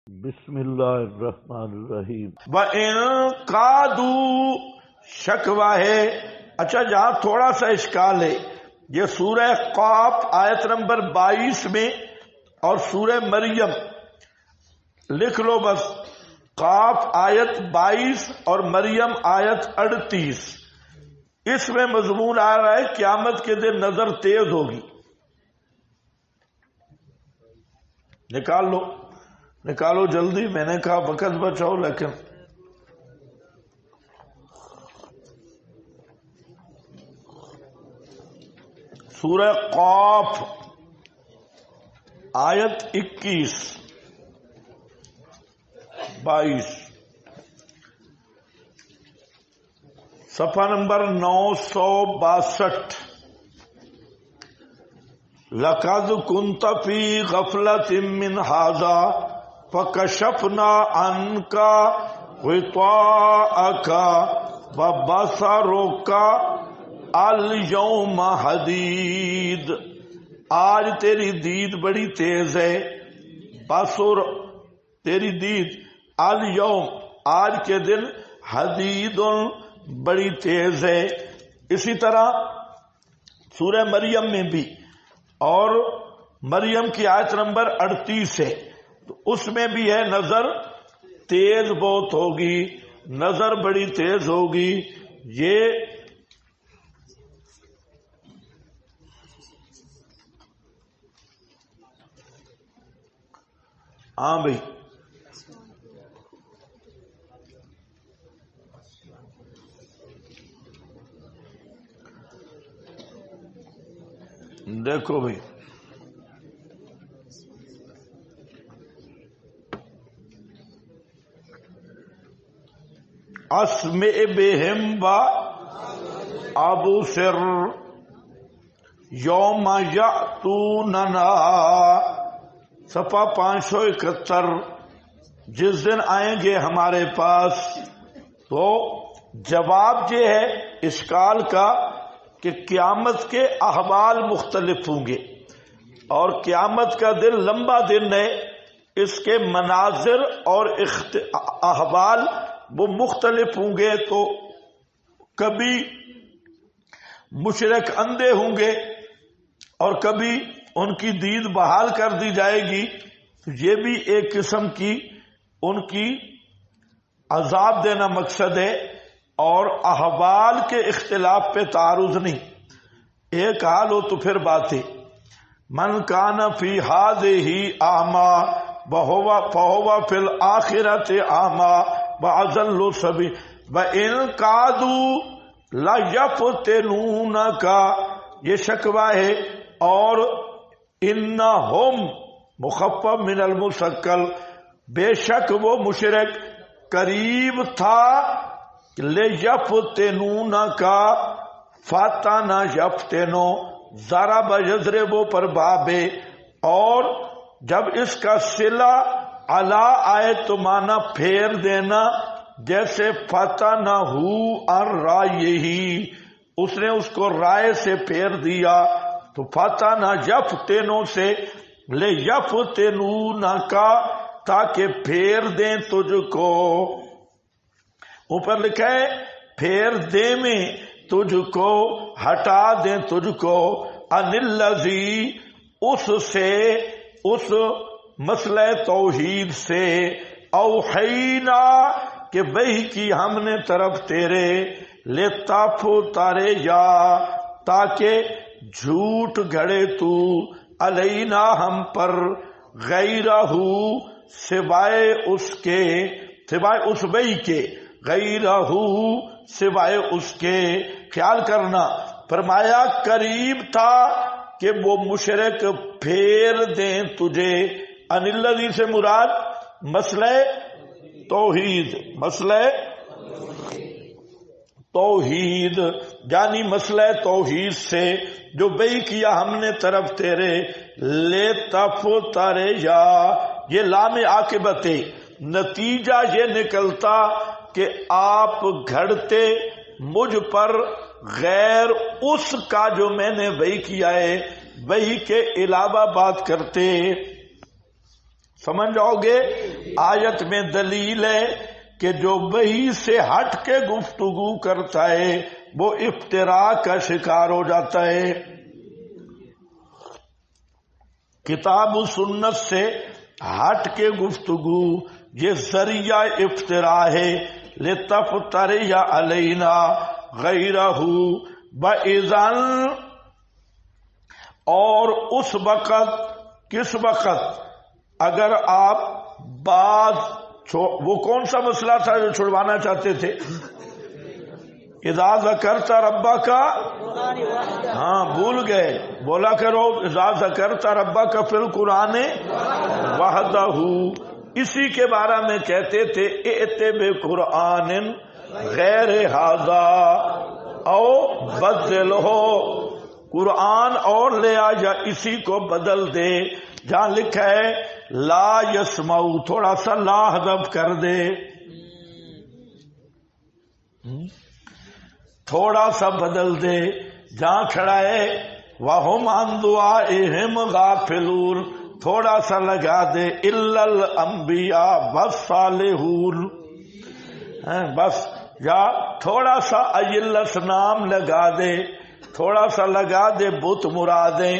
بسم اللہ الرحمن الرحیم۔ وَإِن قَادُوا شکوہ ہے۔ اچھا جہاں تھوڑا سا اشکال ہے، یہ سورہ قاف آیت نمبر 22 میں اور سورہ مریم لکھ لو بس، قاف آیت 22 اور مریم آیت 38، اس میں مضمون آ رہا ہے قیامت کے دن نظر تیز ہوگی۔ نکال لو نکالو جلدی، میں نے کہا وقت بچاؤ، لیکن سورہ قاف آیت 21 22 صفحہ نمبر 962۔ لَقَدْ كُنْتَ فِي غَفْلَةٍ مِّنْ هَٰذَا فَكَشَفْنَا عَنْكَ غِطَاءَكَ وَبَصَرُكَ الْيَوْمَ حَدِيدٌ۔ آج تیری دید بڑی تیز ہے، بصر تیری دید، الیوم آج کے دن، حدید بڑی تیز ہے۔ اسی طرح سورہ مریم میں بھی، اور مریم کی آیت نمبر 38 ہے، تو اس میں بھی ہے نظر تیز بہت ہوگی، نظر بڑی تیز ہوگی۔ یہ ہاں بھائی دیکھو بھائی، اسمع بہم و ابصر یوم یأتوننا، صفحہ 571۔ جس دن آئیں گے ہمارے پاس، تو جواب یہ ہے اشکال کا کہ قیامت کے احوال مختلف ہوں گے، اور قیامت کا دن لمبا دن ہے، اس کے مناظر اور احوال وہ مختلف ہوں گے۔ تو کبھی مشرک اندھے ہوں گے اور کبھی ان کی دید بحال کر دی جائے گی، تو یہ بھی ایک قسم کی ان کی عذاب دینا مقصد ہے، اور احوال کے اختلاف پہ تعارض نہیں، ایک حال ہو تو پھر بات ہے۔ من کان فی ہذہ اعمی فہو فی الآخرۃ اعمی واضل سبیلا وان قعدوا لیفتنونک، یہ شکوہ ہے، اور انہم مخفف من المثقل، بے شک وہ مشرک قریب تھا لیفتنونک، فتن یفتنو ضرب یضرب پر بابے، اور جب اس کا صلہ علا آئے تو مانا پھیر دینا، جیسے فتنہ عن رائیہ، اس نے اس کو رائے سے پھیر دیا، تو فتنہ یفتنو سے لے یفتنونک، تاکہ پھیر دیں تجھ کو، اوپر لکھا ہے پھیر دے میں تجھ کو، ہٹا دیں تجھ کو، ان الذی، اس سے، اس مسئلہ توحید سے، اوحینا کہ وحی کی ہم نے طرف تیرے، لتفتری یا تاکہ جھوٹ گھڑے تو، علینا ہم پر، غیرہ سوائے اس کے، سوائے اس وحی کے، غیرہ سوائے اس کے۔ خیال کرنا، فرمایا قریب تھا کہ وہ مشرک پھیر دیں تجھے۔ ان الذی سے مراد مسئلہ توحید، مسئلہ توحید، یعنی مسئلہ توحید سے جو وحی کیا ہم نے طرف تیرے، لے تفتری یا، یہ لام عاقبت ہے، نتیجہ یہ نکلتا کہ آپ گھڑتے مجھ پر غیر اس کا جو میں نے وحی کیا ہے، وحی کے علاوہ بات کرتے۔ سمجھ جاؤ گے آیت میں دلیل ہے کہ جو وحی سے ہٹ کے گفتگو کرتا ہے وہ افتراء کا شکار ہو جاتا ہے. کتاب و سنت سے ہٹ کے گفتگو یہ ذریعہ افتراء ہے. لتفتری علینا غیرہ بإذن، اور اس وقت، کس وقت؟ اگر آپ بعض وہ کون سا مسئلہ تھا جو چھڑوانا چاہتے تھے؟ اذا ذکرت ربک، ہاں بھول گئے، بولا کرو اذا ذکرت ربک فی القرآن وحدہ، اسی کے بارے میں کہتے تھے ائت بقرآن غیر ھذا او بدلہ، قرآن اور لے آ یا اسی کو بدل دے. جہاں لکھا ہے لا یسمعو تھوڑا سا لا حذف کر دے، تھوڑا سا بدل دے. جہاں کھڑا ہے وَهُمْ عَنْ دُعَائِهِمْ غَافِلُونَ تھوڑا سا لگا دے إِلَّا الْأَنْبِيَاءُ وَالصَّالِحُونَ، بس. یا تھوڑا سا اجلس نام لگا دے، تھوڑا سا لگا دے بت مرادیں.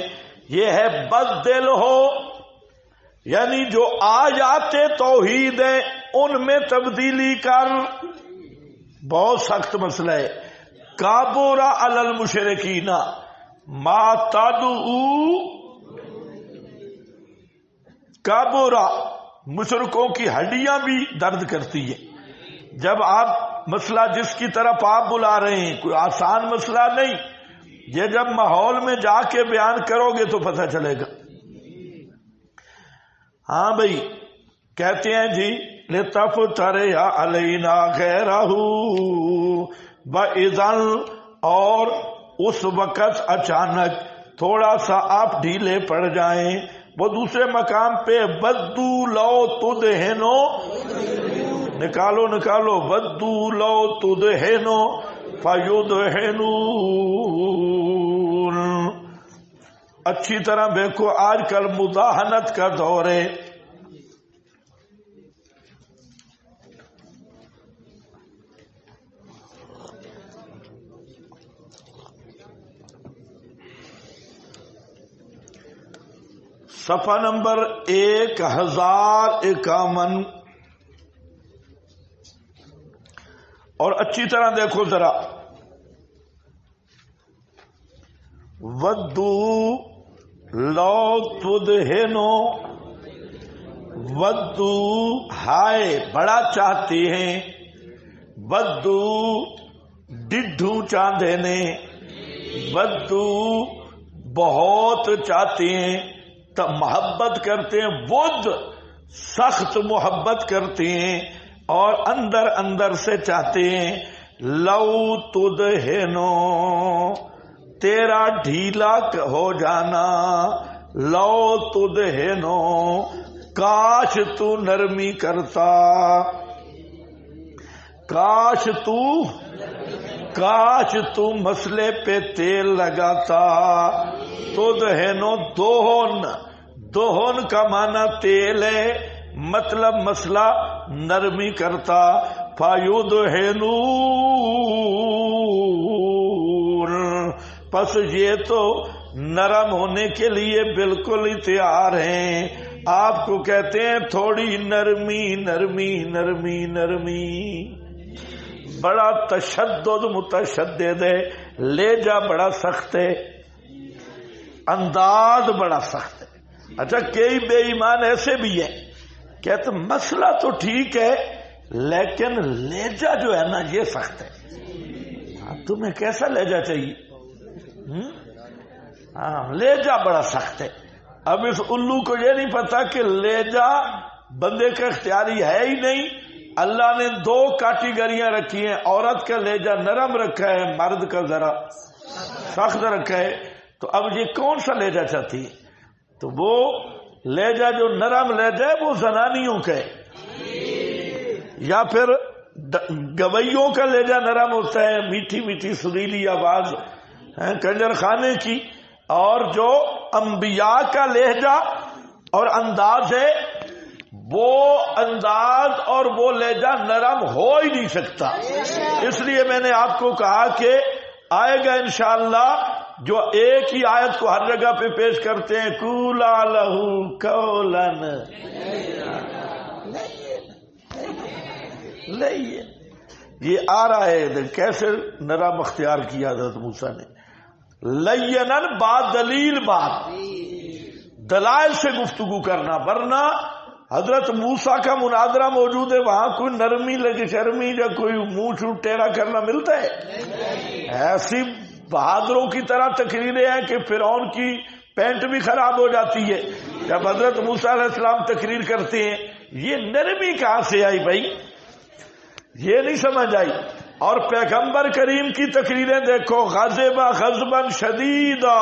یہ ہے بدل ہو، یعنی جو آیات توحید ہیں ان میں تبدیلی کر. بہت سخت مسئلہ ہے. کابر علی المشرکین ما تدعو، کابورا مشرکوں کی ہڈیاں بھی درد کرتی ہیں. جب آپ مسئلہ جس کی طرف آپ بلا رہے ہیں کوئی آسان مسئلہ نہیں، یہ جب ماحول میں جا کے بیان کرو گے تو پتہ چلے گا. ہاں بھائی کہتے ہیں جی لتفتری علینا غیرہ بإذن، اور اس وقت اچانک تھوڑا سا آپ ڈھیلے پڑ جائیں. وہ دوسرے مقام پہ ودو لو تدہنو، نکالو نکالو، ودو لو تدہنو فیدہنون. اچھی طرح دیکھو آج کل مداہنت کا دور ہے. صفحہ نمبر 1051، اور اچھی طرح دیکھو ذرا. ودو لو تدہنو، ودو ہائے بڑا چاہتے ہیں، ودو ڈڈھو چاندے نے، ودو بہت چاہتے ہیں، تو محبت کرتے ہیں، ود سخت محبت کرتے ہیں اور اندر اندر سے چاہتے ہیں. لو تدہنو تیرا ڈھیلا ہو جانا، لو تدہنو کاش تو نرمی کرتا، کاش تو مسئلے پہ تیل لگاتا. تدہنو دوہن کا معنی تیل ہے، مطلب مسئلہ نرمی کرتا. فیدہنون پس یہ تو نرم ہونے کے لیے بالکل ہی تیار ہیں. آپ کو کہتے ہیں تھوڑی نرمی نرمی نرمی نرمی. بڑا تشدد متشدد ہے، لہجہ بڑا سخت ہے، انداز بڑا سخت ہے. اچھا کئی بے ایمان ایسے بھی ہیں کہتے مسئلہ تو ٹھیک ہے لیکن لہجہ جو ہے نا یہ سخت ہے. تمہیں کیسا لہجہ چاہیے؟ ہاں لہجہ بڑا سخت ہے. اب اس الو کو یہ نہیں پتا کہ لہجہ بندے کا اختیاری ہے ہی نہیں. اللہ نے دو کیٹیگریاں رکھی ہیں، عورت کا لہجہ نرم رکھا ہے، مرد کا ذرا سخت رکھا ہے. تو اب یہ کون سا لہجہ چاہتی ہے؟ تو وہ لہجہ جو نرم لہجہ ہے وہ زنانیوں کا ہے، یا پھر گویوں کا لہجہ نرم ہوتا ہے، میٹھی میٹھی سریلی آواز کنجر خانے کی. اور جو انبیاء کا لہجہ اور انداز ہے وہ انداز اور وہ لہجہ نرم ہو ہی نہیں سکتا. اس لیے میں نے آپ کو کہا کہ آئے گا انشاءاللہ جو ایک ہی آیت کو ہر جگہ پہ پیش کرتے ہیں قولا لہو قولن لین. یہ آ رہا ہے کیسے نرم اختیار کیا حضرت موسیٰ نے. لینن بات دلیل بات دلائل سے گفتگو کرنا، ورنہ حضرت موسیٰ کا مناظرہ موجود ہے، وہاں کوئی نرمی لگی شرمی یا کوئی منہ چھوٹ ٹیڑھا کرنا ملتا ہے؟ ایسی بہادروں کی طرح تقریریں ہیں کہ فرعون کی پینٹ بھی خراب ہو جاتی ہے جب حضرت موسیٰ علیہ السلام تقریر کرتے ہیں. یہ نرمی کہاں سے آئی بھائی؟ یہ نہیں سمجھ آئی. اور پیغمبر کریم کی تقریریں دیکھو، غضب غضبا شدیدا.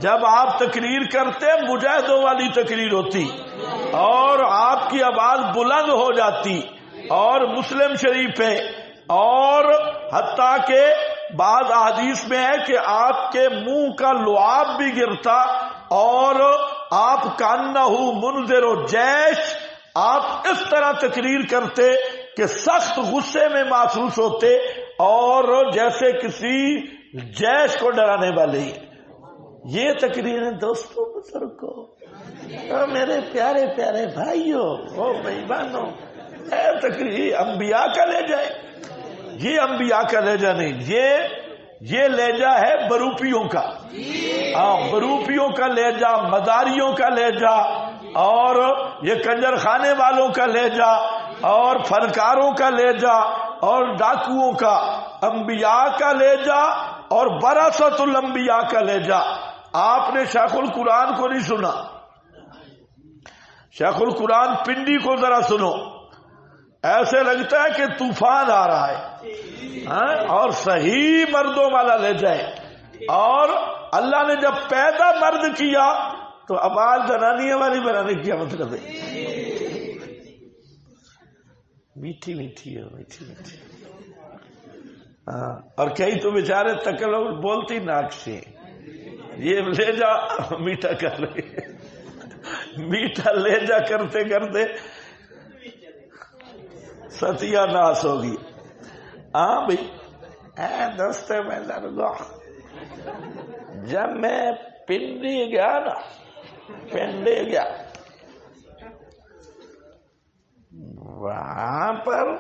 جب آپ تقریر کرتے مجاہدوں والی تقریر ہوتی اور آپ کی آواز بلند ہو جاتی، اور مسلم شریف ہے، اور حتیٰ کہ بعض احادیث میں ہے کہ آپ کے منہ کا لعاب بھی گرتا، اور آپ کانہ منذر و جیش، آپ اس طرح تقریر کرتے کہ سخت غصے میں محسوس ہوتے اور جیسے کسی جیش کو ڈرانے والے. یہ تقریریں دوستوں بزرگوں، میرے پیارے پیارے بھائیوں، او بھائی بہنوں، اے تقریر انبیاء کا لہجہ ہے. یہ انبیاء کا لہجہ نہیں، یہ لہجہ ہے بروپیوں کا. ہاں، بروپیوں کا لہجہ، مداریوں کا لہجہ، اور یہ کنجر خانے والوں کا لہجہ، اور فنکاروں کا لہجہ، اور ڈاکوؤں کا. انبیاء کا لہجہ اور ورثۃ الانبیاء کا لہجہ. آپ نے شیخ القرآن کو نہیں سنا؟ شیخ القرآن پنڈی کو ذرا سنو، ایسے لگتا ہے کہ طوفان آ رہا ہے، اور صحیح مردوں والا لہجہ ہے. اور اللہ نے جب پیدا مرد کیا تو آواز زنانیہ والی بنانے کیا مطلب ہے؟ میٹھی میٹھی ہے، میٹھی میٹھی. اور کئی تو بیچارے تکلف بولتی ناک سے، یہ لہجہ میٹھا کر رہے، میٹھا لہجہ کرتے کرتے ستیہ ناس ہوگی. ہاں بھائی، اے دوست میں لڑگا، جب میں پنڈی گیا نا، پنڈی گیا، وہاں پر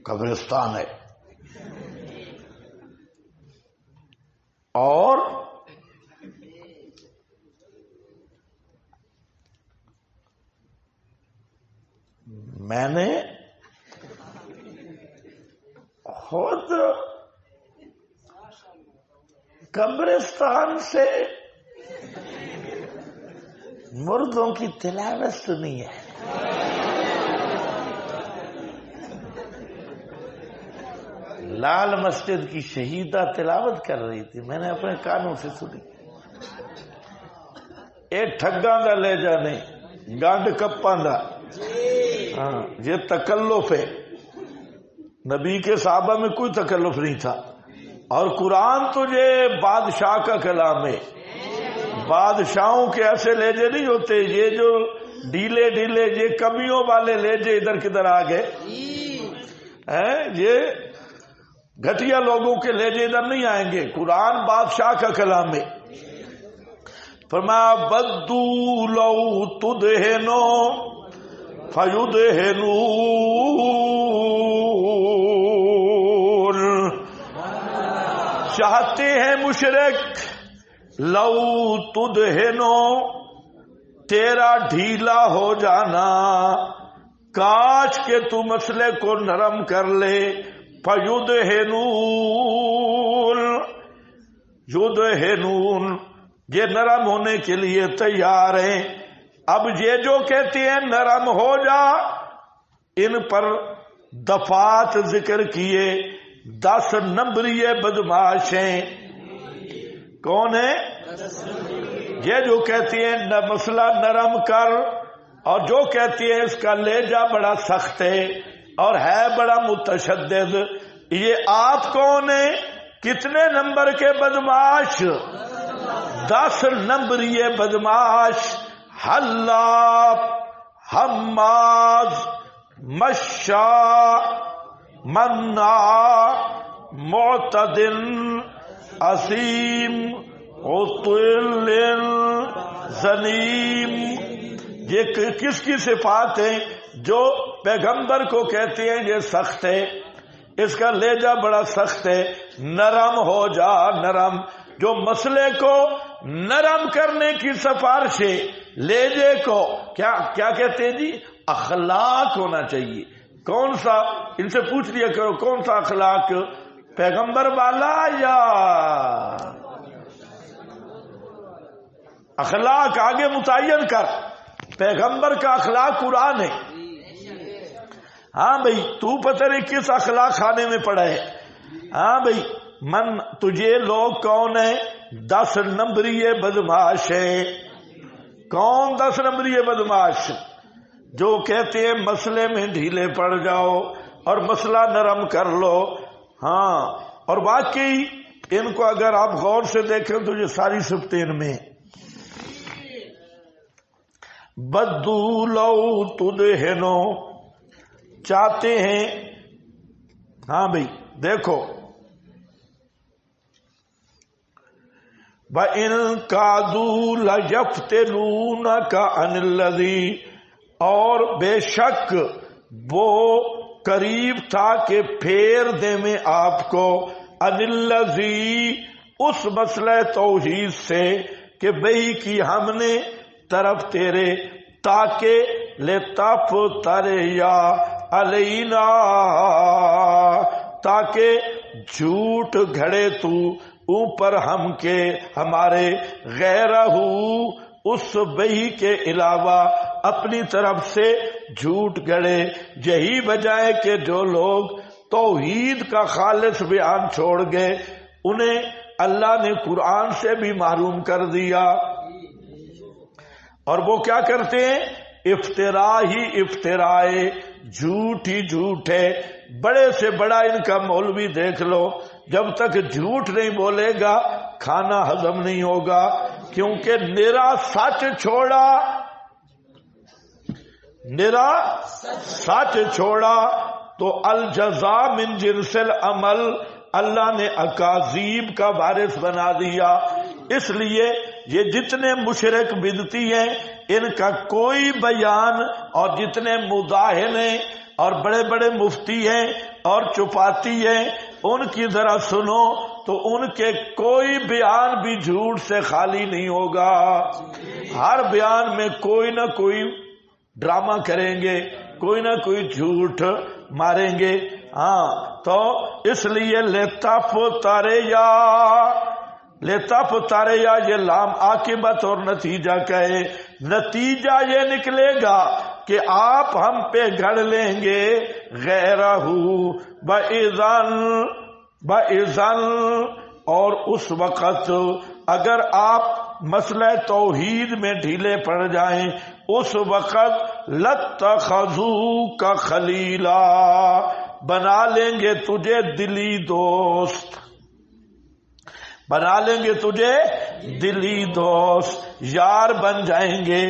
قبرستان ہے، اور میں نے خود قبرستان سے مردوں کی تلاوت سنی ہے. لال مسجد کی شہیدہ تلاوت کر رہی تھی، میں نے اپنے کانوں سے سنی. ایک ٹھگاں دا لہجہ نہیں، گانڈ کپاں دا. ہاں، یہ تکلف ہے. نبی کے صحابہ میں کوئی تکلف نہیں تھا. اور قرآن تو یہ بادشاہ کا کلام ہے. بادشاہوں کے ایسے لہجے نہیں ہوتے، یہ جو ڈھیلے ڈھیلے یہ کمیوں والے لہجے ادھر کدھر آ گئے. یہ گھٹیا لوگوں کے لہجے ادھر نہیں آئیں گے. قرآن بادشاہ کا کلام ہے. فرمایا بدو لو تدہنو فیدہنون، چاہتے ہیں مشرک لو تدہنو، تیرا ڈھیلا ہو جانا، کاش کے تو مسئلے کو نرم کر لے. فیدہنون، یدہنون، یہ نرم ہونے کے لیے تیار ہیں. اب یہ جو کہتے ہیں نرم ہو جا، ان پر دفعات ذکر کیے. 10 نمبری بدماش ہیں. کون ہے؟ یہ جو کہتی ہیں مسئلہ نرم کر، اور جو کہتی ہے اس کا لہجہ بڑا سخت ہے اور ہے بڑا متشدد. یہ آپ کون ہیں کتنے نمبر کے بدماش؟ 10 نمبری بدماش، حلاف، حماد، مشاء، مناع، معتد، عظیم، عطل، زنیم۔ یہ کس کی صفات ہیں جو پیغمبر کو کہتے ہیں یہ سخت ہے، اس کا لہجہ بڑا سخت ہے، نرم ہو جا نرم۔ جو مسئلے کو نرم کرنے کی سفارش ہے، لہجے کو کیا کہتے ہیں جی؟ اخلاق ہونا چاہیے۔ کون سا؟ ان سے پوچھ لیا کرو کون سا اخلاق؟ پیغمبر والا یا اخلاق آگے متعین کر؟ پیغمبر کا اخلاق قرآن ہے۔ ہاں بھائی تو پتہ نہیں کس اخلاق خانے میں پڑا ہے۔ ہاں بھائی تجھے لوگ کون ہے؟ 10 نمبری بدماش ہے۔ کون 10 نمبری بدماش؟ جو کہتے ہیں مسئلے میں ڈھیلے پڑ جاؤ اور مسئلہ نرم کر لو۔ ہاں، اور واقعی ان کو اگر آپ غور سے دیکھیں تو یہ ساری صفتیں ان میں بدو لو تدہنو، چاہتے ہیں۔ ہاں بھائی دیکھو، وَإِن كَادُوا لَيَفْتِنُونَكَ عَنِ الَّذِي، اور بے شک وہ قریب تھا کہ پھیر دے میں آپ کو، عَنِ الَّذِي، اس مسئلہ توحید سے کہ بھئی کی ہم نے طرف تیرے، تاکہ لِتَفْتَرِيَ عَلَيْنَا، تاکہ جھوٹ گھڑے تو اوپر ہم کے، ہمارے، غیرہ، اس وحی کے علاوہ اپنی طرف سے جھوٹ گڑے۔ یہی وجہ ہے کہ جو لوگ توحید کا خالص بیان چھوڑ گئے انہیں اللہ نے قرآن سے بھی محروم کر دیا۔ اور وہ کیا کرتے ہیں؟ افطرا ہی افطرائے، جھوٹ ہی جھوٹ ہے۔ بڑے سے بڑا ان کا مولوی دیکھ لو، جب تک جھوٹ نہیں بولے گا کھانا ہضم نہیں ہوگا، کیونکہ نرا سچ چھوڑا، نرا سچ چھوڑا تو الجزاء من جنس العمل، اللہ نے اکاذیب کا وارث بنا دیا۔ اس لیے یہ جتنے مشرک بدعتی ہیں ان کا کوئی بیان، اور جتنے مداہن ہیں اور بڑے بڑے مفتی ہیں اور چپاتی ہیں ان کی ذرا سنو تو ان کے کوئی بیان بھی جھوٹ سے خالی نہیں ہوگا۔ ہر بیان میں کوئی نہ کوئی ڈرامہ کریں گے، کوئی نہ کوئی جھوٹ ماریں گے۔ ہاں، تو اس لیے لِتَفْتَرِيَ، یہ لام عاقبت اور نتیجہ کہے۔ نتیجہ یہ نکلے گا کہ آپ ہم پہ گھڑ لیں گے غیرہ، بَإِذَنْ، اور اس وقت اگر آپ مسئلہ توحید میں ڈھیلے پڑ جائیں اس وقت لَاتَّخَذُوكَ خَلِيلًا، بنا لیں گے تجھے دلی دوست، بنا لیں گے تجھے دلی دوست، یار بن جائیں گے۔